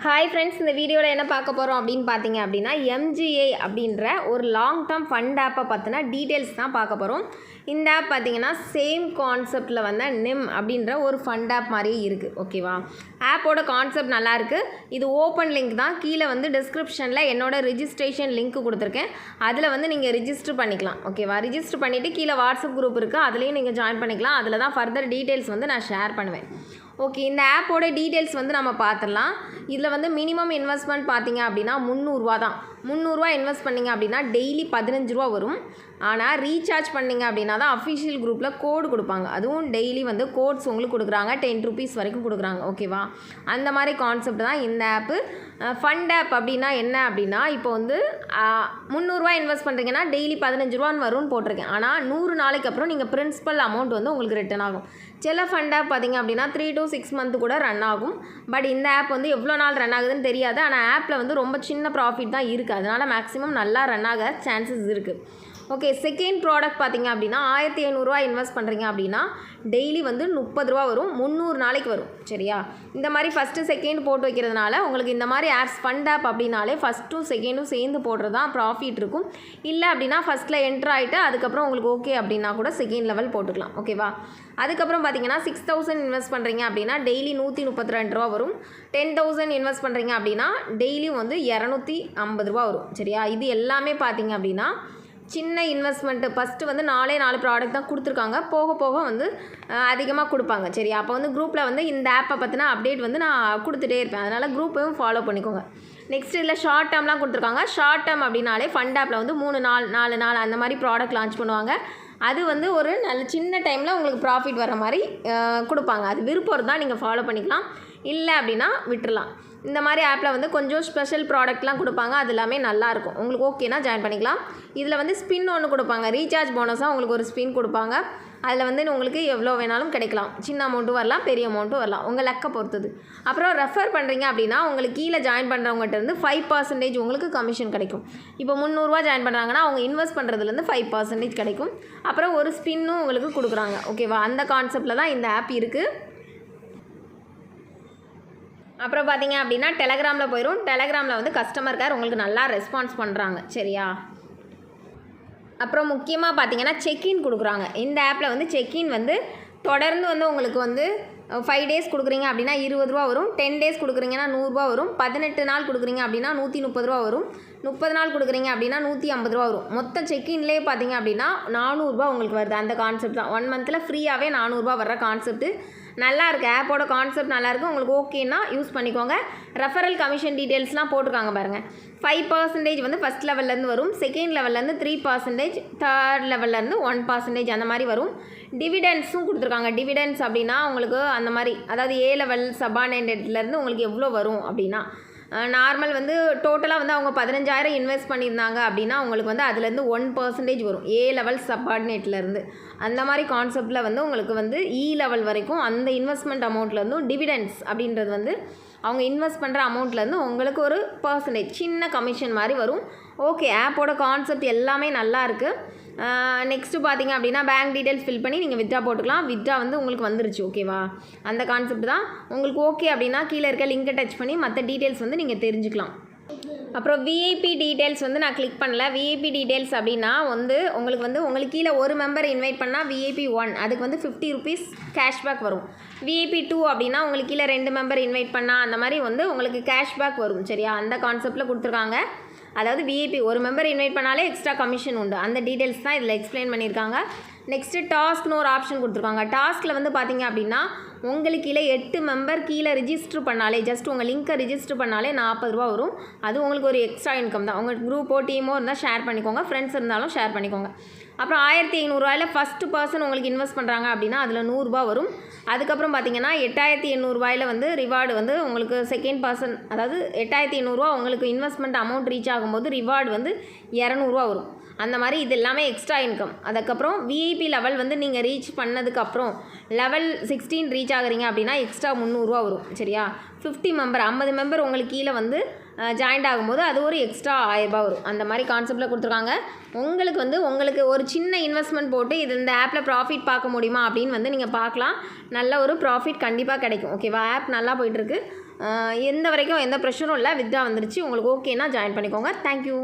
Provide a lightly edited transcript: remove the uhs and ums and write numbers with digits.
Hi friends, இந்த வீடியோவில் என்ன பார்க்க போகிறோம் அப்படின்னு பார்த்தீங்க அப்படின்னா எம்ஜிஏ அப்படின்ற ஒரு லாங் டேர்ம் ஃபண்ட் ஆப்பை பற்றின டீட்டெயில்ஸ் தான் பார்க்க போகிறோம். இந்த ஆப் பார்த்தீங்கன்னா சேம் கான்செப்டில் வந்த நிம் அப்படின்ற ஒரு ஃபண்ட் ஆப் மாதிரியே இருக்குது. ஓகேவா, ஆப்போட கான்செப்ட் நல்லாயிருக்கு. இது ஓப்பன் லிங்க் தான். கீழே வந்து டிஸ்கிரிப்ஷனில் என்னோட ரிஜிஸ்ட்ரேஷன் லிங்க் கொடுத்துருக்கேன். அதில் வந்து நீங்கள் ரிஜிஸ்டர் பண்ணிக்கலாம். ஓகேவா, ரிஜிஸ்டர் பண்ணிவிட்டு கீழே வாட்ஸ்அப் குரூப் இருக்குது, அதுலேயும் நீங்கள் ஜாயின் பண்ணிக்கலாம். அதில் தான் ஃபர்தர் டீட்டெயில்ஸ் வந்து நான் ஷேர் பண்ணுவேன். ஓகே, இந்த ஆப்போட டீட்டெயில்ஸ் வந்து நம்ம பார்த்துடலாம். இதில் வந்து மினிமம் இன்வெஸ்ட்மெண்ட் பார்த்தீங்க அப்படின்னா 300 தான். 300 இன்வெஸ்ட் பண்ணிங்க அப்படின்னா டெய்லி 15 ரூபா வரும். ஆனால் ரீசார்ஜ் பண்ணிங்க அப்படின்னா தான் அஃபிஷியல் குரூப்பில் கோடு கொடுப்பாங்க. அதுவும் டெய்லி வந்து கோட்ஸ் உங்களுக்கு கொடுக்குறாங்க. 10 ரூபீஸ் வரைக்கும் கொடுக்குறாங்க. ஓகேவா, அந்த மாதிரி கான்செப்ட் தான் இந்த ஆப்பு. ஃபண்ட் ஆப் அப்படின்னா என்ன அப்படின்னா, இப்போ வந்து 300 இன்வெஸ்ட் பண்ணுறீங்கன்னா டெய்லி 15 ரூபான்னு வரும்னு போட்டிருக்கேன். ஆனால் 100 நாளைக்கு அப்புறம் நீங்கள் பிரின்சிபல் அமௌண்ட் வந்து உங்களுக்கு ரிட்டர்ன் ஆகும். சில ஃபண்ட் ஆப் பார்த்திங்க அப்படின்னா 3 to 6 மந்த் கூட ரன் ஆகும். பட் இந்த ஆப் வந்து எவ்வளோ நாள் ரன் ஆகுதுன்னு தெரியாது. ஆனால் ஆப்பில் வந்து ரொம்ப சின்ன ப்ராஃபிட் தான் இருக்குது. அதனால் மேக்ஸிமம் நல்லா ரன் ஆக சான்சஸ் இருக்குது. ஓகே, செகண்ட் ப்ராடக்ட் பார்த்திங்க அப்படின்னா 1500 இன்வெஸ்ட் பண்ணுறீங்க அப்படின்னா டெய்லி வந்து 30 ரூபா வரும். 300 நாளைக்கு வரும். சரியா, இந்த மாதிரி ஃபஸ்ட்டு செகண்ட் போட்டு வைக்கிறதுனால உங்களுக்கு இந்த மாதிரி ஆப்ஸ் ஃபண்ட் ஆப் அப்படின்னாலே ஃபஸ்ட்டும் செகண்டும் சேர்ந்து போடுறது தான் ப்ராஃபிட் இருக்கும். இல்லை அப்படின்னா ஃபஸ்ட்டில் என்ட்ரு ஆகிட்டு அதுக்கப்புறம் உங்களுக்கு ஓகே அப்படின்னா கூட செகண்ட் லெவல் போட்டுக்கலாம். ஓகேவா, அதுக்கப்புறம் பார்த்தீங்கன்னா 6000 இன்வெஸ்ட் பண்ணுறீங்க அப்படின்னா டெய்லி 132 ரூபா வரும். 10,000 இன்வெஸ்ட் பண்ணுறீங்க அப்படின்னா டெய்லியும் வந்து 250 ரூபா வரும். சரியா, இது எல்லாமே பார்த்தீங்க அப்படின்னா சின்ன இன்வெஸ்ட்மெண்ட்டு. ஃபஸ்ட்டு வந்து 4 ப்ராடக்ட் தான் கொடுத்துருக்காங்க. போக போக வந்து அதிகமாக கொடுப்பாங்க. சரியா, அப்போ வந்து குரூப்பில் வந்து இந்த ஆப்பை பற்றின அப்டேட் வந்து நான் கொடுத்துட்டே இருப்பேன். அதனால் குரூப்பையும் ஃபாலோ பண்ணிக்கோங்க. நெக்ஸ்ட் இதில் ஷார்ட் டேர்ம்லாம் கொடுத்துருக்காங்க. ஷார்ட் டேர்ம் அப்படின்னாலே ஃபண்ட் ஆப்பில் வந்து 3 நாள் 4 நாள் அந்த மாதிரி ப்ராடக்ட் லான்ச் பண்ணுவாங்க. அது வந்து ஒரு நல்ல சின்ன டைமில் உங்களுக்கு ப்ராஃபிட் வர மாதிரி கொடுப்பாங்க. அது விருப்பம் தான், நீங்கள் ஃபாலோ பண்ணிக்கலாம். இல்லை அப்படின்னா விட்டுறலாம். இந்த மாதிரி ஆப்பில் வந்து கொஞ்சம் ஸ்பெஷல் ப்ராடக்ட்லாம் கொடுப்பாங்க. அது எல்லாமே நல்லாயிருக்கும். உங்களுக்கு ஓகேனா ஜாயின் பண்ணிக்கலாம். இதில் வந்து ஸ்பின் ஒன்று கொடுப்பாங்க. ரீசார்ஜ் போனஸாக உங்களுக்கு ஒரு ஸ்பின் கொடுப்பாங்க. அதில் வந்து உங்களுக்கு எவ்வளோ வேணாலும் கிடைக்கலாம். சின்ன அமௌண்ட்டும் வரலாம், பெரிய அமௌண்ட்டும் வரலாம், உங்கள் லக்கை பொறுத்தது. அப்புறம் ரெஃபர் பண்ணுறீங்க அப்படின்னா உங்களுக்கு கீழே ஜாயின் பண்ணுறவங்ககிட்ட இருந்து 5% உங்களுக்கு கமிஷன் கிடைக்கும். இப்போ 300 ஜாயின் பண்ணுறாங்கன்னா அவங்க இன்வெஸ்ட் பண்ணுறதுலேருந்து 5% கிடைக்கும். அப்புறம் ஒரு ஸ்பின்னும் உங்களுக்கு கொடுக்குறாங்க. ஓகேவா, அந்த கான்செப்டில் தான் இந்த ஆப் இருக்குது. அப்புறம் பார்த்தீங்க அப்படின்னா டெலகிராமில் போயிடும். டெலகிராமில் வந்து கஸ்டமர் கேர் உங்களுக்கு நல்லா ரெஸ்பான்ஸ் பண்ணுறாங்க. சரியா, அப்புறம் முக்கியமாக பார்த்தீங்கன்னா செக்இன் கொடுக்குறாங்க. இந்த ஆப்பில் வந்து செக்இன் வந்து தொடர்ந்து வந்து உங்களுக்கு வந்து 5 டேஸ் கொடுக்குறீங்க அப்படின்னா 20 ரூபா வரும். 10 டேஸ் கொடுக்குறீங்கன்னா 100 ரூபா வரும். 18 நாள் கொடுக்குறீங்க அப்படின்னா 130 ரூபா வரும். 30 நாள் கொடுக்குறீங்க அப்படின்னா 150 ரூபா வரும். மொத்த செக்இன்லேயே பார்த்தீங்க அப்படின்னா 400 ரூபா உங்களுக்கு வருது. அந்த கான்செப்ட் தான். 1 மந்தில் ஃப்ரீயாகவே 400 ரூபா வர்ற கான்செப்ட்டு நல்லாயிருக்கு. ஆப்போட கான்செப்ட் நல்லாயிருக்கு. உங்களுக்கு ஓகேன்னா யூஸ் பண்ணிக்கோங்க. ரெஃபரல் கமிஷன் டீட்டெயில்ஸ்லாம் போட்டிருக்காங்க பாருங்கள். 5% வந்து ஃபஸ்ட் லெவல்லேருந்து வரும். செகண்ட் லெவல்லேருந்து 3%, தேர்ட் லெவல்லேருந்து 1% அந்த மாதிரி வரும். டிவிடெண்ட்ஸும் கொடுத்துருக்காங்க. டிவிடெண்ட்ஸ் அப்படின்னா உங்களுக்கு அந்த மாதிரி, அதாவது ஏ லெவல் சபார்டினேட்லேருந்து உங்களுக்கு எவ்வளோ வரும் அப்படின்னா, நார்மல் வந்து டோட்டலாக வந்து அவங்க 15,000 இன்வெஸ்ட் பண்ணியிருந்தாங்க அப்படின்னா உங்களுக்கு வந்து அதுலேருந்து 1% வரும். ஏ லெவல் சப்பார்டினேட்லேருந்து அந்த மாதிரி கான்செப்டில் வந்து உங்களுக்கு வந்து இ லெவல் வரைக்கும் அந்த இன்வெஸ்ட்மெண்ட் அமௌண்ட்லேருந்தும் டிவிடெண்ட்ஸ் அப்படின்றது வந்து அவங்க இன்வெஸ்ட் பண்ணுற அமௌண்ட்லேருந்து உங்களுக்கு ஒரு பர்சன்டேஜ் சின்ன கமிஷன் மாதிரி வரும். ஓகே, ஆப்போட கான்செப்ட் எல்லாமே நல்லா இருக்குது. நெக்ஸ்ட்டு பார்த்தீங்க அப்படின்னா பேங்க் டீட்டெயில்ஸ் ஃபில் பண்ணி நீங்கள் வித்ட்ரா போட்டுக்கலாம். வித்ட்ரா வந்து உங்களுக்கு வந்துருச்சு. ஓகேவா, அந்த கான்செப்ட் தான். உங்களுக்கு ஓகே அப்படின்னா கீழே இருக்க லிங்கை டச் பண்ணி மற்ற டீட்டெயில்ஸ் வந்து நீங்கள் தெரிஞ்சுக்கலாம். அப்புறம் விஐபி டீட்டெயில்ஸ் வந்து நான் கிளிக் பண்ணல. விஐபி டீட்டெயில்ஸ் அப்படின்னா வந்து உங்களுக்கு கீழே ஒரு மெம்பர் இன்வைட் பண்ணால் விஐபி 1 அதுக்கு வந்து 50 ரூபீஸ் கேஷ்பேக் வரும். விஐபி 2 அப்படின்னா உங்களுக்கு கீழே 2 மெம்பர் இன்வைட் பண்ணால் அந்த மாதிரி வந்து உங்களுக்கு கேஷ்பேக் வரும். சரியா, அந்த கான்செப்டில் கொடுத்துருக்காங்க. அதாவது விஐபி ஒரு மெம்பர் இன்வைட் பண்ணாலே எக்ஸ்ட்ரா கமிஷன் உண்டு. அந்த டீட்டெயில்ஸ் தான் இதில் எக்ஸ்பிளைன் பண்ணியிருக்காங்க. நெக்ஸ்ட்டு டாஸ்க்னு ஒரு ஆப்ஷன் கொடுத்துருக்காங்க. டாஸ்கில் வந்து பார்த்தீங்க அப்படின்னா உங்களுக்கு கீழே 8 மெம்பர் கீழே ரிஜிஸ்டர் பண்ணாலே, ஜஸ்ட் உங்கள் லிங்க்கை ரிஜிஸ்டர் பண்ணாலே 40 ரூபா வரும். அது உங்களுக்கு ஒரு எக்ஸ்ட்ரா இன்கம் தான். உங்கள் குரூப்போ டீமோ இருந்தால் ஷேர் பண்ணிக்கோங்க. ஃப்ரெண்ட்ஸ் இருந்தாலும் ஷேர் பண்ணிக்கோங்க. அப்புறம் 1500 ஃபஸ்ட்டு பர்சன் உங்களுக்கு இன்வெஸ்ட் பண்ணுறாங்க அப்படின்னா அதில் 100 ரூபா வரும். அதுக்கப்புறம் பார்த்தீங்கன்னா 8800 வந்து ரிவார்டு வந்து உங்களுக்கு செகண்ட் பர்சன், அதாவது 8800 உங்களுக்கு இன்வெஸ்ட்மெண்ட் அமௌண்ட் ரீச் ஆகும்போது ரிவார்டு வந்து 200 வரும். அந்த மாதிரி இது எல்லாமே எக்ஸ்ட்ரா இன்கம். அதுக்கப்புறம் விஐபி லெவல் வந்து நீங்கள் ரீச் பண்ணதுக்கப்புறம் லெவல் 16 ரீச் ஆகுறீங்க அப்படின்னா எக்ஸ்ட்ரா 300 வரும். சரியா, 50 மெம்பர் உங்களுக்கு கீழே வந்து ஜாயின்ட் ஆகும்போது அது ஒரு எக்ஸ்ட்ரா 1000 வரும். அந்த மாதிரி கான்செப்டில் கொடுத்துருக்காங்க. உங்களுக்கு ஒரு சின்ன இன்வெஸ்ட்மெண்ட் போட்டு இது இந்த ஆப்பில் ப்ராஃபிட் பார்க்க முடியுமா அப்படின்னு வந்து நீங்கள் பார்க்கலாம். நல்ல ஒரு ப்ராஃபிட் கண்டிப்பாக கிடைக்கும். ஓகேவா, ஆப் நல்லா போயிட்டுருக்கு. எந்த வரைக்கும் எந்த ப்ரெஷரும் இல்லை, வித்ட்ரா வந்துருச்சு. உங்களுக்கு ஓகேனா ஜாயின் பண்ணிக்கோங்க. தேங்க்யூ.